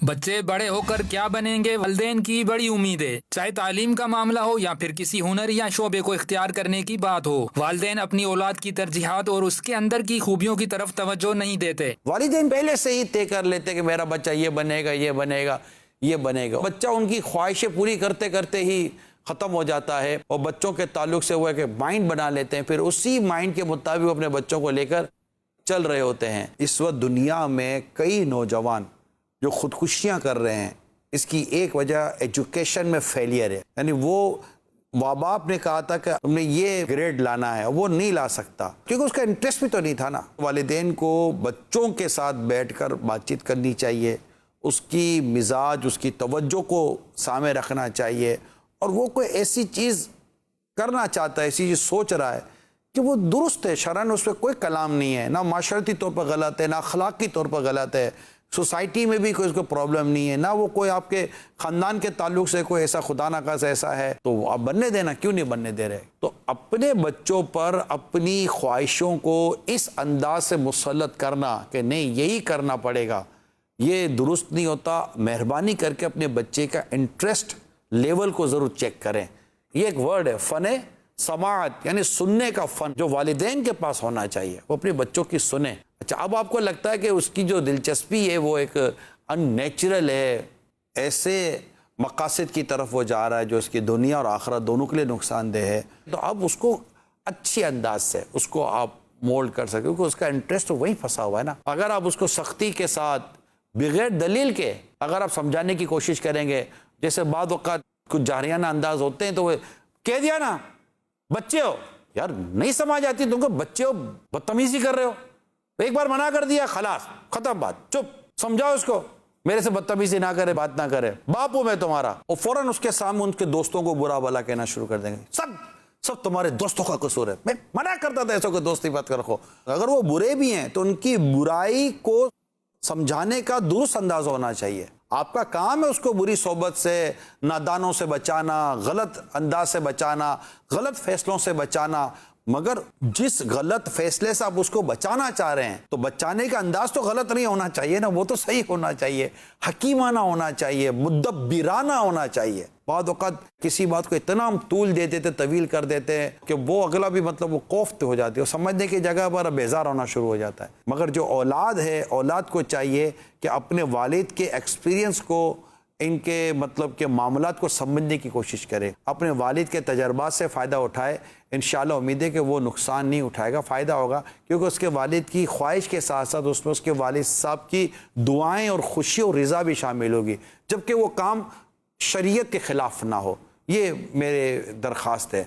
بچے بڑے ہو کر کیا بنیں گے، والدین کی بڑی امید ہے۔ چاہے تعلیم کا معاملہ ہو یا پھر کسی ہنر یا شعبے کو اختیار کرنے کی بات ہو، والدین اپنی اولاد کی ترجیحات اور اس کے اندر کی خوبیوں کی طرف توجہ نہیں دیتے۔ والدین پہلے سے ہی طے کر لیتے کہ میرا بچہ یہ بنے گا، یہ بنے گا، یہ بنے گا۔ بچہ ان کی خواہشیں پوری کرتے کرتے ہی ختم ہو جاتا ہے، اور بچوں کے تعلق سے ہوا کہ مائنڈ بنا لیتے ہیں، پھر اسی مائنڈ کے مطابق وہ اپنے بچوں کو لے کر چل رہے ہوتے ہیں۔ اس وقت دنیا میں کئی نوجوان جو خودکشیاں کر رہے ہیں، اس کی ایک وجہ ایجوکیشن میں فیلئر ہے۔ یعنی وہ ماں باپ نے کہا تھا کہ ہم نے یہ گریڈ لانا ہے، وہ نہیں لا سکتا کیونکہ اس کا انٹرسٹ بھی تو نہیں تھا نا۔ والدین کو بچوں کے ساتھ بیٹھ کر بات چیت کرنی چاہیے، اس کی مزاج، اس کی توجہ کو سامنے رکھنا چاہیے، اور وہ کوئی ایسی چیز کرنا چاہتا ہے، ایسی چیز سوچ رہا ہے کہ وہ درست ہے، شرعاً اس پہ کوئی کلام نہیں ہے، نہ معاشرتی طور پر غلط ہے، نہ اخلاقی طور پر غلط ہے، سوسائٹی میں بھی کوئی اس کو پرابلم نہیں ہے، نہ وہ کوئی آپ کے خاندان کے تعلق سے کوئی ایسا خدا نہ خواستہ ایسا ہے، تو آپ بننے دینا، کیوں نہیں بننے دے رہے؟ تو اپنے بچوں پر اپنی خواہشوں کو اس انداز سے مسلط کرنا کہ نہیں یہی کرنا پڑے گا، یہ درست نہیں ہوتا۔ مہربانی کر کے اپنے بچے کا انٹرسٹ لیول کو ضرور چیک کریں۔ یہ ایک ورڈ ہے، فن سماعت، یعنی سننے کا فن جو والدین کے پاس ہونا چاہیے، وہ اپنے بچوں کی سنیں۔ اچھا، اب آپ کو لگتا ہے کہ اس کی جو دلچسپی ہے وہ ایک ان نیچرل ہے، ایسے مقاصد کی طرف وہ جا رہا ہے جو اس کی دنیا اور آخرت دونوں کے لیے نقصان دہ ہے، تو اب اس کو اچھی انداز سے اس کو آپ مولڈ کر سکیں، کیونکہ اس کا انٹرسٹ وہیں پھنسا ہوا ہے نا۔ اگر آپ اس کو سختی کے ساتھ بغیر دلیل کے اگر آپ سمجھانے کی کوشش کریں گے، جیسے بعض اوقات کچھ جاہریانہ انداز ہوتے ہیں، تو وہ کہہ دیا نا بچے ہو، یار نہیں سمجھ آتی تم کو، بچے ہو، بدتمیزی کر رہے ہو، ایک بار منع کر دیا، خلاص ختم بات، چپ، سمجھاؤ اس کو میرے سے بدتمیزی نہ کرے، بات نہ کرے، باپ ہوں میں تمہارا، اور فوراً اس کے سامنے ان کے دوستوں کو برا بھلا کہنا شروع کر دیں گے، سب تمہارے دوستوں کا قصور ہے، میں منع کرتا تھا ایسوں کے دوستی بات کر رکھو۔ اگر وہ برے بھی ہیں تو ان کی برائی کو سمجھانے کا درست انداز ہونا چاہیے۔ آپ کا کام ہے اس کو بری صحبت سے، نادانوں سے بچانا، غلط انداز سے بچانا، غلط فیصلوں سے بچانا، مگر جس غلط فیصلے سے آپ اس کو بچانا چاہ رہے ہیں تو بچانے کا انداز تو غلط نہیں ہونا چاہیے نا، وہ تو صحیح ہونا چاہیے، حکیمانہ ہونا چاہیے، مدبرانہ ہونا چاہیے۔ بعض اوقات کسی بات کو اتنا ہم طول دے دیتے، طویل کر دیتے ہیں کہ وہ اگلا بھی وہ کوفت ہو جاتی ہے، سمجھنے کی جگہ پر بیزار ہونا شروع ہو جاتا ہے۔ مگر جو اولاد ہے، اولاد کو چاہیے کہ اپنے والد کے ایکسپیرینس کو، ان کے کہ معاملات کو سمجھنے کی کوشش کرے، اپنے والد کے تجربات سے فائدہ اٹھائے۔ انشاءاللہ امید ہے کہ وہ نقصان نہیں اٹھائے گا، فائدہ ہوگا، کیونکہ اس کے والد کی خواہش کے ساتھ ساتھ اس میں اس کے والد صاحب کی دعائیں اور خوشی اور رضا بھی شامل ہوگی، جبکہ وہ کام شریعت کے خلاف نہ ہو۔ یہ میرے درخواست ہے۔